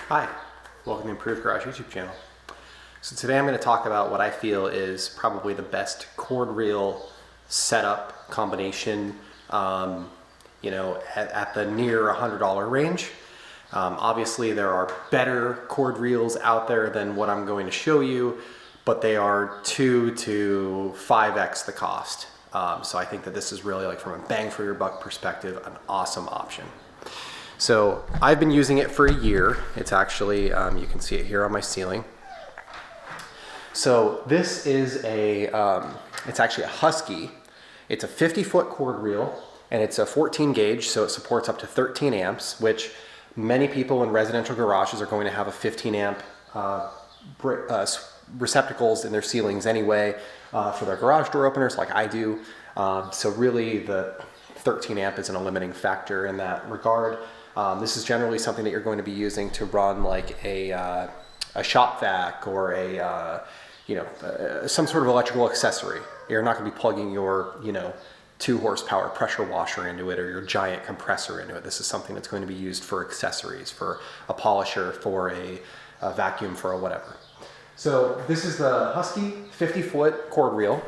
Hi, welcome to Improved Garage YouTube channel. So today I'm going to talk about what I feel is probably the best cord reel setup combination, at the near $100 range. Obviously there are better cord reels out there than what I'm going to show you, but they are 2 to 5x the cost. So I think that this is really, like, from a bang for your buck perspective, an awesome option. So I've been using it for a year. It's actually, you can see it here on my ceiling. So this is it's actually a Husky. It's a 50-foot cord reel, and it's a 14 gauge, so it supports up to 13 amps, which many people in residential garages are going to have a 15 amp receptacles in their ceilings anyway for their garage door openers, like I do. So really the 13 amp isn't a limiting factor in that regard. This is generally something that you're going to be using to run like a shop vac or some sort of electrical accessory. You're not going to be plugging your 2 horsepower pressure washer into it or your giant compressor into it. This is something that's going to be used for accessories, for a polisher, for a vacuum, for a whatever. So this is the Husky 50-foot cord reel.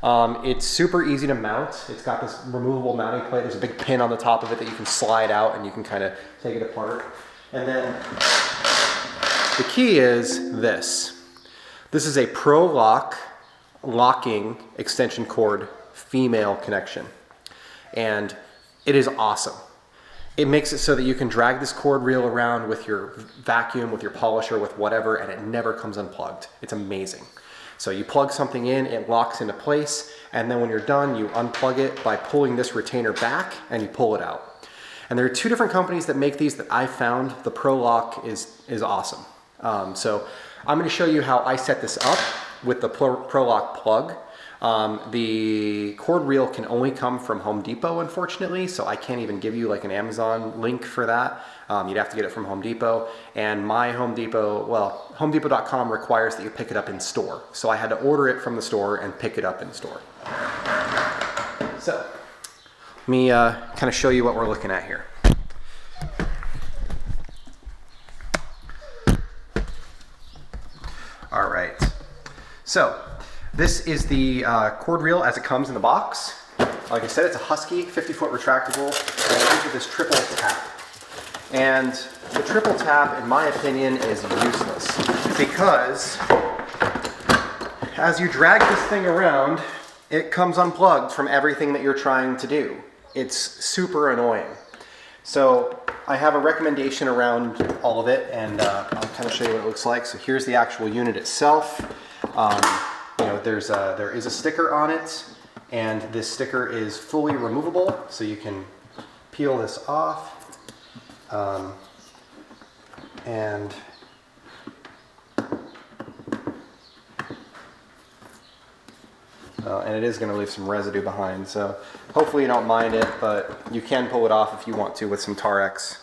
It's super easy to mount. It's got this removable mounting plate. There's a big pin on the top of it that you can slide out and you can kind of take it apart. And then the key is this. This is a Pro Lock locking extension cord female connection. And it is awesome. It makes it so that you can drag this cord reel around with your vacuum, with your polisher, with whatever, and it never comes unplugged. It's amazing. So you plug something in, it locks into place, and then when you're done, you unplug it by pulling this retainer back and you pull it out. And there are 2 different companies that make these that I found. The Pro Lock is awesome. So I'm going to show you how I set this up with the Pro Lock plug. The cord reel can only come from Home Depot, unfortunately, so I can't even give you like an Amazon link for that. You'd have to get it from Home Depot, and my Home Depot, well, HomeDepot.com requires that you pick it up in store. So I had to order it from the store and pick it up in store. So let me kind of show you what we're looking at here. All right, so this is the cord reel as it comes in the box. Like I said, it's a Husky 50-foot retractable, and it comes with this triple tap. And the triple tap, in my opinion, is useless because as you drag this thing around, it comes unplugged from everything that you're trying to do. It's super annoying. So I have a recommendation around all of it, and I'll kind of show you what it looks like. So here's the actual unit itself. There is a sticker on it, and this sticker is fully removable, so you can peel this off. And it is going to leave some residue behind, so hopefully you don't mind it, but you can pull it off if you want to with some Tarex.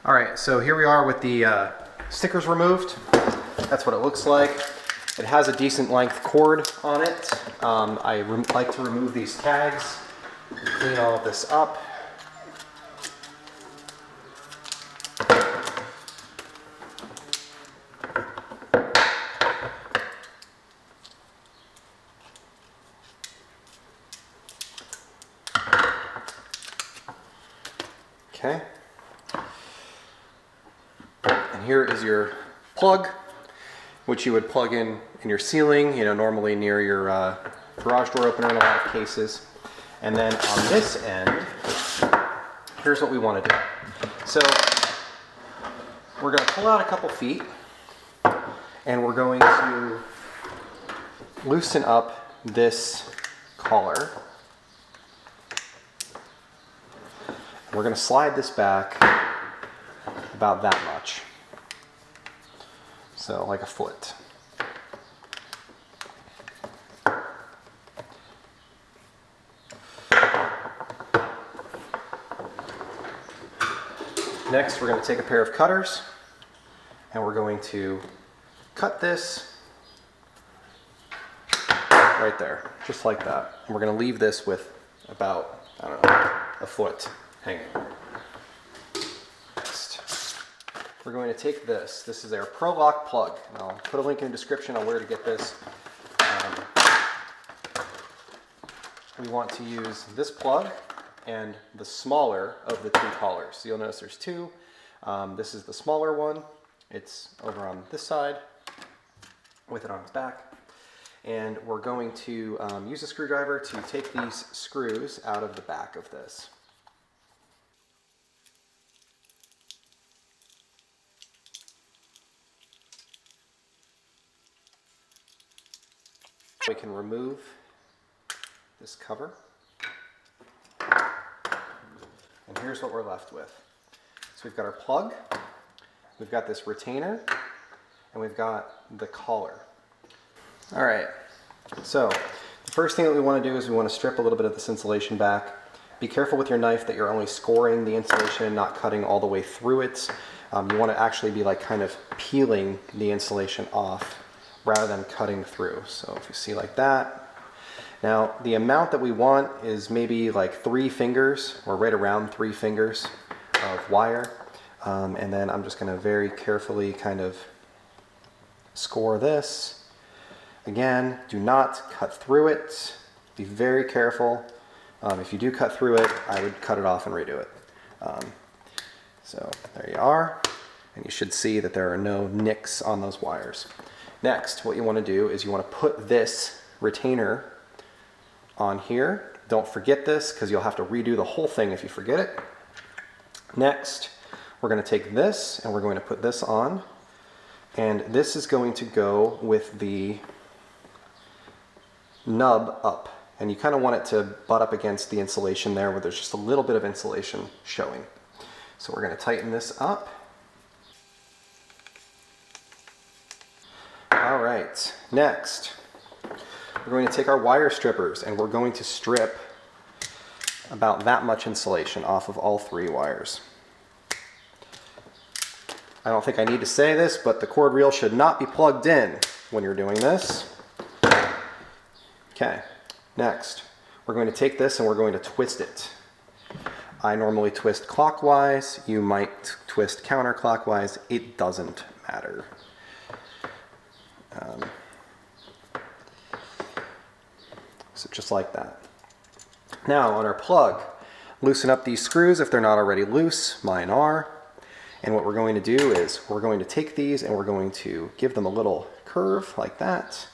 All right, so here we are with the stickers removed. That's what it looks like. It has a decent length cord on it. I like to remove these tags, clean all of this up. Okay. And here is your plug, which you would plug in your ceiling, normally near your garage door opener in a lot of cases. And then on this end, here's what we want to do. So we're going to pull out a couple feet, and we're going to loosen up this collar. We're going to slide this back about that much. So like a foot. Next, we're going to take a pair of cutters and we're going to cut this right there, just like that. And we're going to leave this with about, I don't know, a foot hanging. Next, we're going to take this. This is our Pro Lock plug. And I'll put a link in the description on where to get this. We want to use this plug and the smaller of the two collars. So you'll notice there's two. This is the smaller one. It's over on this side with it on its back. And we're going to use a screwdriver to take these screws out of the back of this. We can remove this cover. And here's what we're left with. So we've got our plug, we've got this retainer, and we've got the collar. All right, so the first thing that we want to do is we want to strip a little bit of this insulation back. Be careful with your knife that you're only scoring the insulation, not cutting all the way through it. You want to actually be like kind of peeling the insulation off rather than cutting through. So if you see like that. Now, the amount that we want is maybe like 3 fingers, or right around 3 fingers of wire. And then I'm just going to very carefully kind of score this. Again, do not cut through it. Be very careful. If you do cut through it, I would cut it off and redo it. So there you are. And you should see that there are no nicks on those wires. Next, what you want to do is you want to put this retainer on here. Don't forget this because you'll have to redo the whole thing if you forget it. Next, we're going to take this and we're going to put this on. And this is going to go with the nub up. And you kind of want it to butt up against the insulation there where there's just a little bit of insulation showing. So we're going to tighten this up. All right, next, we're going to take our wire strippers and we're going to strip about that much insulation off of all 3 wires. I don't think I need to say this, but the cord reel should not be plugged in when you're doing this. Okay, next, we're going to take this and we're going to twist it. I normally twist clockwise. You might twist counterclockwise. It doesn't matter. So just like that. Now on our plug, loosen up these screws if they're not already loose. Mine are. And what we're going to do is we're going to take these and we're going to give them a little curve like that.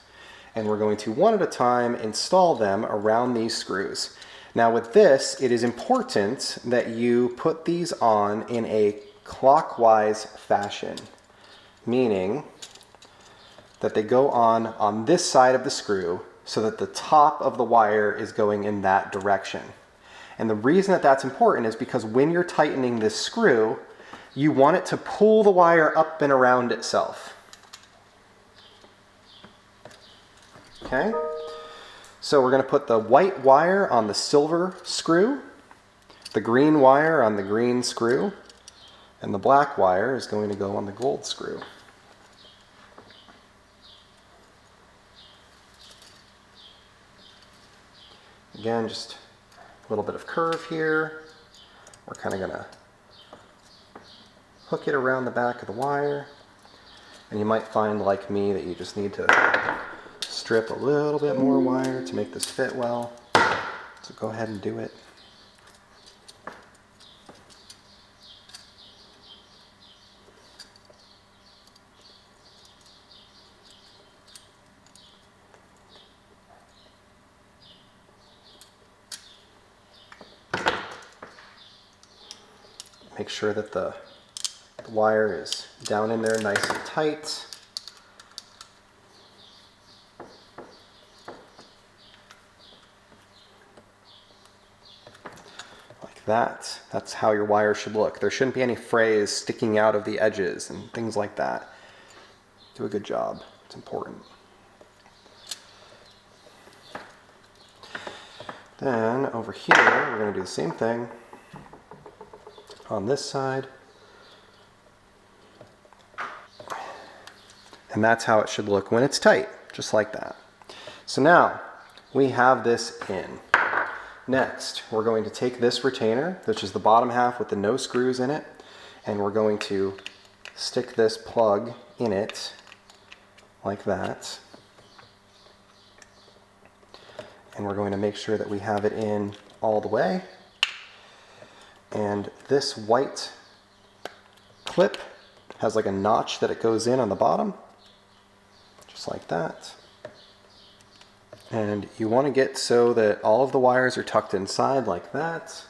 And we're going to one at a time install them around these screws. Now with this, it is important that you put these on in a clockwise fashion, meaning that they go on this side of the screw so that the top of the wire is going in that direction. And the reason that that's important is because when you're tightening this screw, you want it to pull the wire up and around itself. Okay? So we're going to put the white wire on the silver screw, the green wire on the green screw, and the black wire is going to go on the gold screw. Again, just a little bit of curve here. We're kind of going to hook it around the back of the wire. And you might find, like me, that you just need to strip a little bit more wire to make this fit well. So go ahead and do it. Make sure that the wire is down in there nice and tight. Like that. That's how your wire should look. There shouldn't be any frays sticking out of the edges and things like that. Do a good job. It's important. Then over here, we're going to do the same thing on this side. And that's how it should look when it's tight, just like that. So now we have this in. Next, we're going to take this retainer, which is the bottom half with the no screws in it, and we're going to stick this plug in it like that. And we're going to make sure that we have it in all the way. And this white clip has like a notch that it goes in on the bottom, just like that. And you want to get so that all of the wires are tucked inside like that.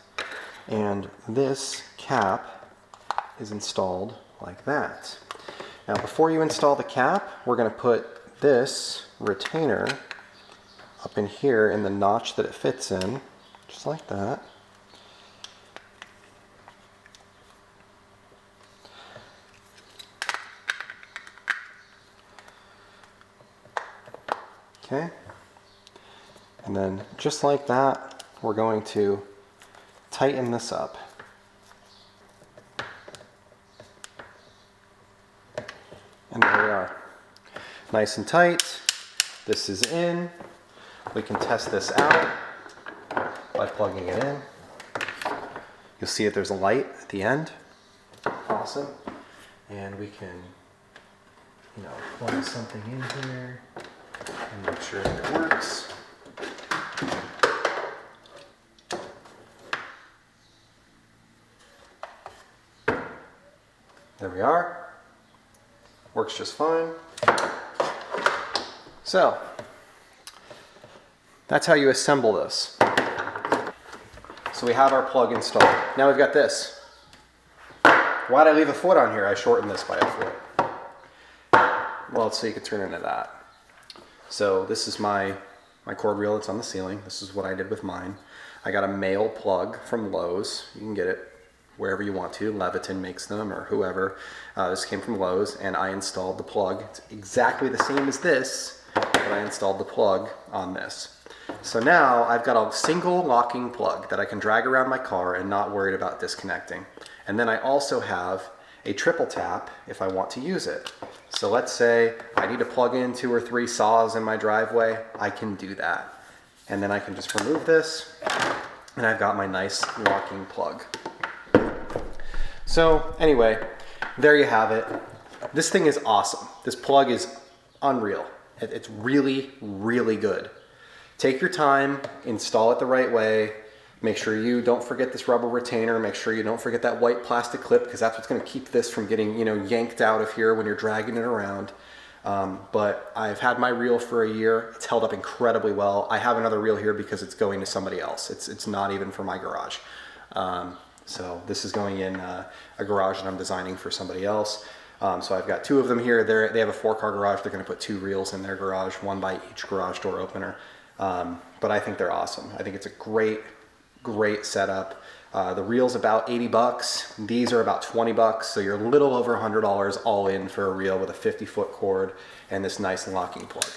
And this cap is installed like that. Now before you install the cap, we're going to put this retainer up in here in the notch that it fits in, just like that. Okay. And then just like that, we're going to tighten this up. And there we are. Nice and tight. This is in. We can test this out by plugging it in. You'll see that there's a light at the end. Awesome. And we can, plug something in here and make sure that it works. There we are. Works just fine. So, that's how you assemble this. So we have our plug installed. Now we've got this. Why'd I leave a foot on here? I shortened this by a foot. Well, so you could turn into that. So this is my cord reel that's on the ceiling. This is what I did with mine. I got a male plug from Lowe's. You can get it wherever you want to. Leviton makes them, or whoever. This came from Lowe's, and I installed the plug. It's exactly the same as this, but I installed the plug on this. So now I've got a single locking plug that I can drag around my car and not worried about disconnecting. And then I also have a triple tap if I want to use it. So let's say I need to plug in 2 or 3 saws in my driveway, I can do that. And then I can just remove this, and I've got my nice locking plug. So anyway, there you have it. This thing is awesome. This plug is unreal. It's really, really good. Take your time, install it the right way. Make sure you don't forget this rubber retainer. Make sure you don't forget that white plastic clip, because that's what's going to keep this from getting, yanked out of here when you're dragging it around. But I've had my reel for a year. It's held up incredibly well. I have another reel here because it's going to somebody else. It's not even for my garage. So this is going in a garage that I'm designing for somebody else. So I've got 2 of them here. They have a 4-car garage. They're going to put 2 reels in their garage, 1 by each garage door opener. But I think they're awesome. I think it's a great setup. The reel's about 80 bucks. These are about 20 bucks. So you're a little over $100 all in for a reel with a 50-foot cord and this nice locking plug.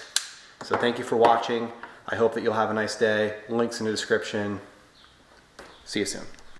So thank you for watching. I hope that you'll have a nice day. Links in the description. See you soon.